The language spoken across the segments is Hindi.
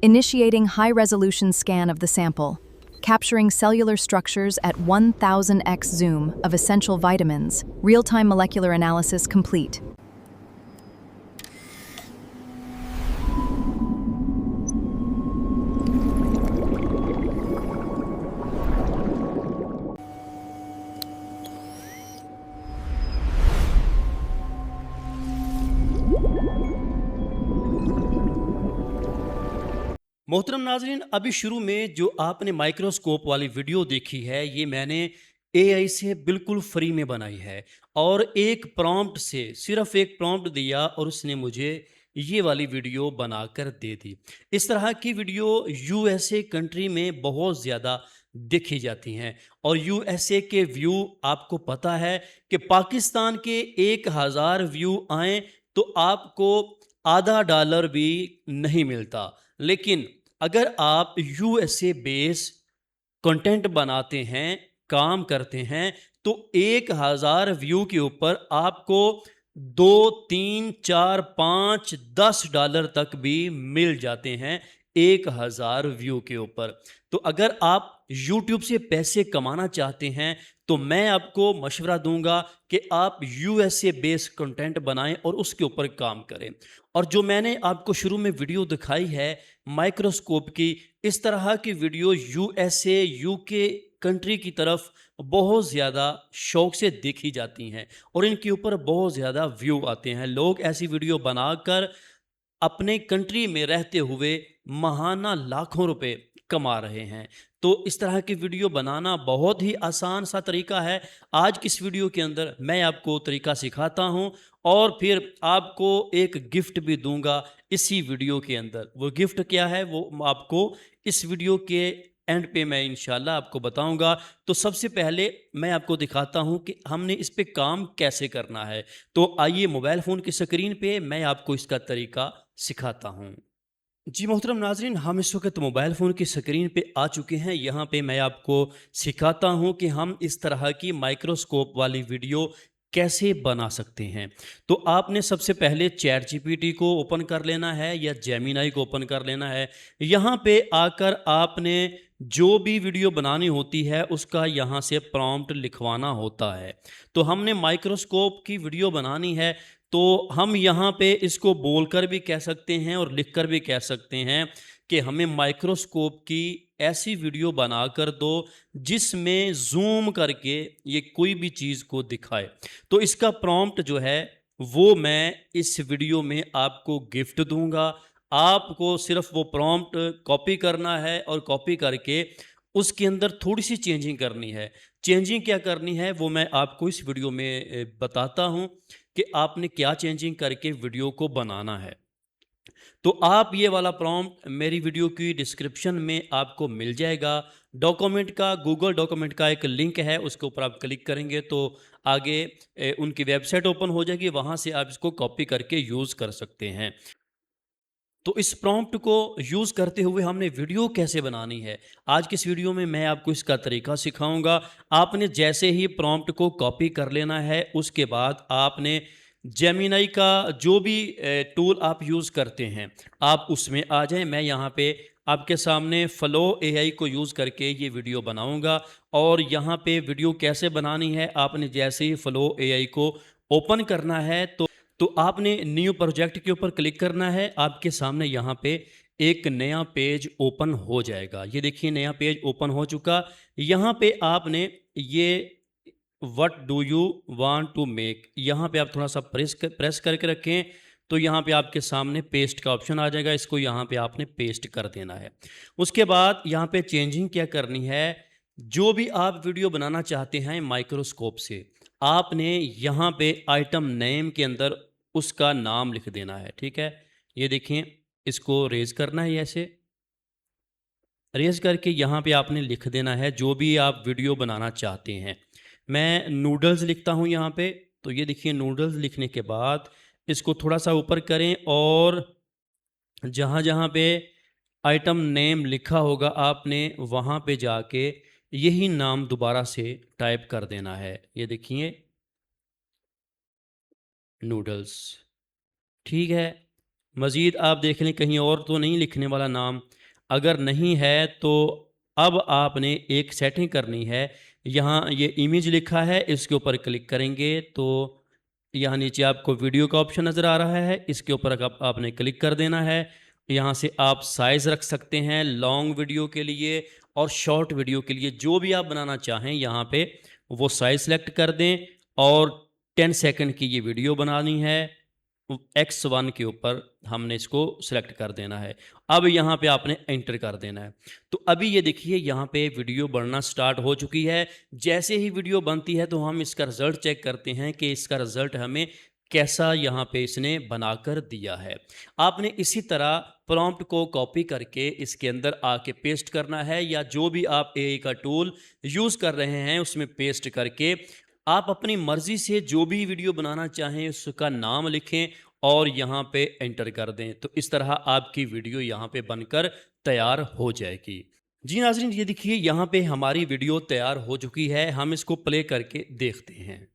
Initiating high-resolution scan of the sample, capturing cellular structures at 1000x zoom of essential vitamins. Real-time molecular analysis complete. मोहतरम नाजरीन, अभी शुरू में जो आपने माइक्रोस्कोप वाली वीडियो देखी है, ये मैंने एआई से बिल्कुल फ्री में बनाई है और एक प्रॉम्प्ट से सिर्फ एक प्रॉम्प्ट दिया और उसने मुझे ये वाली वीडियो बनाकर दे दी। इस तरह की वीडियो यूएसए कंट्री में बहुत ज़्यादा देखी जाती हैं और यूएसए के व्यू आपको पता है कि पाकिस्तान के 1000 व्यू आए तो आपको $0.5 भी नहीं मिलता। लेकिन अगर आप यूएसए बेस कंटेंट बनाते हैं, काम करते हैं, तो 1000 व्यू के ऊपर आपको 2, 3, 4, 5, $10 तक भी मिल जाते हैं 1000 व्यू के ऊपर। तो अगर आप YouTube से पैसे कमाना चाहते हैं तो मैं आपको मशवरा दूंगा कि आप यूएसए बेस्ड कंटेंट बनाएं और उसके ऊपर काम करें। और जो मैंने आपको शुरू में वीडियो दिखाई है माइक्रोस्कोप की, इस तरह की वीडियो यूएसए यूके कंट्री की तरफ बहुत ज़्यादा शौक से देखी जाती हैं और इनके ऊपर बहुत ज़्यादा व्यू आते हैं। लोग ऐसी वीडियो बनाकर अपने कंट्री में रहते हुए महाना लाखों रुपए कमा रहे हैं। तो इस तरह की वीडियो बनाना बहुत ही आसान सा तरीका है। आज की इस वीडियो के अंदर मैं आपको तरीका सिखाता हूं और फिर आपको एक गिफ्ट भी दूंगा इसी वीडियो के अंदर। वो गिफ्ट क्या है वो आपको इस वीडियो के एंड पे मैं इंशाल्लाह आपको बताऊंगा। तो सबसे पहले मैं आपको दिखाता हूं कि हमने इस पे काम कैसे करना है। तो आइए मोबाइल फ़ोन की स्क्रीन पे मैं आपको इसका तरीका सिखाता हूं। जी मोहतरम नाजरीन, हम इस वक्त मोबाइल फ़ोन की स्क्रीन पे आ चुके हैं। यहाँ पे मैं आपको सिखाता हूँ कि हम इस तरह की माइक्रोस्कोप वाली वीडियो कैसे बना सकते हैं। तो आपने सबसे पहले चैट जीपीटी को ओपन कर लेना है या जेमिनाई को ओपन कर लेना है। यहाँ पे आकर आपने जो भी वीडियो बनानी होती है उसका यहाँ से प्रॉम्प्ट लिखवाना होता है। तो हमने माइक्रोस्कोप की वीडियो बनानी है तो हम यहाँ पे इसको बोलकर भी कह सकते हैं और लिखकर भी कह सकते हैं कि हमें माइक्रोस्कोप की ऐसी वीडियो बनाकर दो जिसमें जूम करके ये कोई भी चीज़ को दिखाए। तो इसका प्रॉम्प्ट जो है वो मैं इस वीडियो में आपको गिफ्ट दूंगा। आपको सिर्फ वो प्रॉम्प्ट कॉपी करना है और कॉपी करके उसके अंदर थोड़ी सी चेंजिंग करनी है। चेंजिंग क्या करनी है वो मैं आपको इस वीडियो में बताता हूँ कि आपने क्या चेंजिंग करके वीडियो को बनाना है। तो आप ये वाला प्रॉम्प्ट मेरी वीडियो की डिस्क्रिप्शन में आपको मिल जाएगा। डॉक्यूमेंट का, गूगल डॉक्यूमेंट का एक लिंक है, उसके ऊपर आप क्लिक करेंगे तो आगे उनकी वेबसाइट ओपन हो जाएगी, वहाँ से आप इसको कॉपी करके यूज़ कर सकते हैं। तो इस प्रॉम्प्ट को यूज़ करते हुए हमने वीडियो कैसे बनानी है, आज की इस वीडियो में मैं आपको इसका तरीका सिखाऊंगा। आपने जैसे ही प्रॉम्प्ट को कॉपी कर लेना है, उसके बाद आपने जेमिनाई का जो भी टूल आप यूज़ करते हैं आप उसमें आ जाएं। मैं यहाँ पे आपके सामने फ्लो एआई को यूज़ करके ये वीडियो बनाऊंगा और यहाँ पे वीडियो कैसे बनानी है, आपने जैसे ही फ्लो एआई को ओपन करना है तो आपने न्यू प्रोजेक्ट के ऊपर क्लिक करना है। आपके सामने यहाँ पे एक नया पेज ओपन हो जाएगा। ये देखिए नया पेज ओपन हो चुका। यहाँ पे आपने ये what do you want to make, यहाँ पे आप थोड़ा सा प्रेस करके रखें तो यहाँ पे आपके सामने पेस्ट का ऑप्शन आ जाएगा। इसको यहाँ पे आपने पेस्ट कर देना है। उसके बाद यहाँ पे चेंजिंग क्या करनी है, जो भी आप वीडियो बनाना चाहते हैं माइक्रोस्कोप से, आपने यहाँ पे आइटम नेम के अंदर उसका नाम लिख देना है। ठीक है, ये देखें, इसको रेज करना है, ऐसे रेज करके यहाँ पे आपने लिख देना है जो भी आप वीडियो बनाना चाहते हैं। मैं नूडल्स लिखता हूँ यहाँ पे। तो ये देखिए नूडल्स लिखने के बाद इसको थोड़ा सा ऊपर करें और जहाँ जहाँ पे आइटम नेम लिखा होगा आपने वहाँ पे जाके यही नाम दोबारा से टाइप कर देना है। ये देखिए नूडल्स। ठीक है, मज़ीद आप देख लें कहीं और तो नहीं लिखने वाला नाम। अगर नहीं है तो अब आपने एक सेटिंग करनी है। यहाँ ये इमेज लिखा है, इसके ऊपर क्लिक करेंगे तो यहाँ नीचे आपको वीडियो का ऑप्शन नज़र आ रहा है, इसके ऊपर आपने क्लिक कर देना है। यहाँ से आप साइज़ रख सकते हैं लॉन्ग वीडियो के लिए और शॉर्ट वीडियो के लिए, जो भी आप बनाना चाहें यहाँ पे वो साइज़ सेलेक्ट कर दें। और 10 सेकंड की ये वीडियो बनानी है, X1 के ऊपर हमने इसको सिलेक्ट कर देना है। अब यहाँ पे आपने एंटर कर देना है। तो अभी ये देखिए यहाँ पे वीडियो बनना स्टार्ट हो चुकी है। जैसे ही वीडियो बनती है तो हम इसका रिज़ल्ट चेक करते हैं कि इसका रिज़ल्ट हमें कैसा यहाँ पे इसने बनाकर दिया है। आपने इसी तरह प्रॉम्प्ट को कॉपी करके इसके अंदर आके पेस्ट करना है, या जो भी आप एआई का टूल यूज़ कर रहे हैं उसमें पेस्ट करके आप अपनी मर्ज़ी से जो भी वीडियो बनाना चाहें उसका नाम लिखें और यहाँ पे एंटर कर दें। तो इस तरह आपकी वीडियो यहाँ पे बनकर तैयार हो जाएगी। जी नाज़रीन, ये देखिए यहाँ पे हमारी वीडियो तैयार हो चुकी है। हम इसको प्ले करके देखते हैं।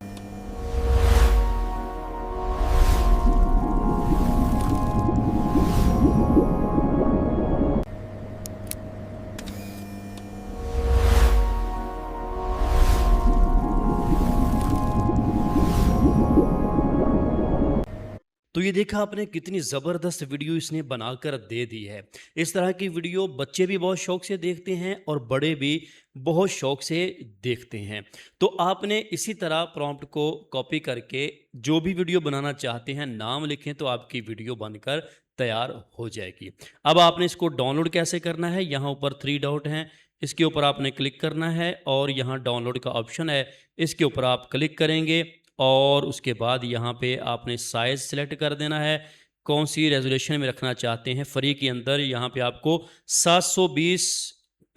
तो ये देखा आपने कितनी ज़बरदस्त वीडियो इसने बनाकर दे दी है। इस तरह की वीडियो बच्चे भी बहुत शौक से देखते हैं और बड़े भी बहुत शौक से देखते हैं। तो आपने इसी तरह प्रॉम्प्ट को कॉपी करके जो भी वीडियो बनाना चाहते हैं नाम लिखें तो आपकी वीडियो बनकर तैयार हो जाएगी। अब आपने इसको डाउनलोड कैसे करना है, यहाँ ऊपर 3 डॉट हैं, इसके ऊपर आपने क्लिक करना है और यहाँ डाउनलोड का ऑप्शन है, इसके ऊपर आप क्लिक करेंगे और उसके बाद यहाँ पे आपने साइज़ सेलेक्ट कर देना है, कौन सी रेजोल्यूशन में रखना चाहते हैं। फ्री के अंदर यहाँ पे आपको 720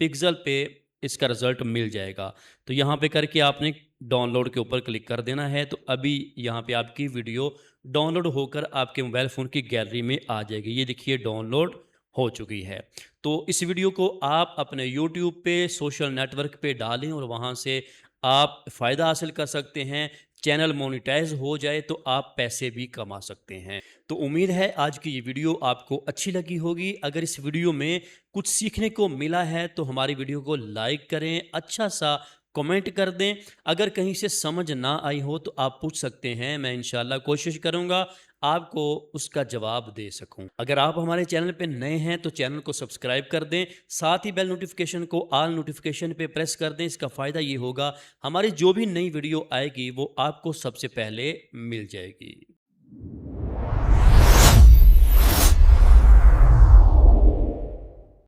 पिक्सल पे इसका रिज़ल्ट मिल जाएगा। तो यहाँ पे करके आपने डाउनलोड के ऊपर क्लिक कर देना है। तो अभी यहाँ पे आपकी वीडियो डाउनलोड होकर आपके मोबाइल फ़ोन की गैलरी में आ जाएगी। ये देखिए डाउनलोड हो चुकी है। तो इस वीडियो को आप अपने यूट्यूब पे, सोशल नेटवर्क पे डालें और वहाँ से आप फ़ायदा हासिल कर सकते हैं। चैनल मोनेटाइज हो जाए तो आप पैसे भी कमा सकते हैं। तो उम्मीद है आज की ये वीडियो आपको अच्छी लगी होगी। अगर इस वीडियो में कुछ सीखने को मिला है तो हमारी वीडियो को लाइक करें, अच्छा सा कमेंट कर दें। अगर कहीं से समझ ना आई हो तो आप पूछ सकते हैं, मैं इंशाल्लाह कोशिश करूँगा आपको उसका जवाब दे सकूं। अगर आप हमारे चैनल पे नए हैं तो चैनल को सब्सक्राइब कर दें, साथ ही बेल नोटिफिकेशन को ऑल नोटिफिकेशन पे प्रेस कर दें। इसका फ़ायदा ये होगा हमारी जो भी नई वीडियो आएगी वो आपको सबसे पहले मिल जाएगी।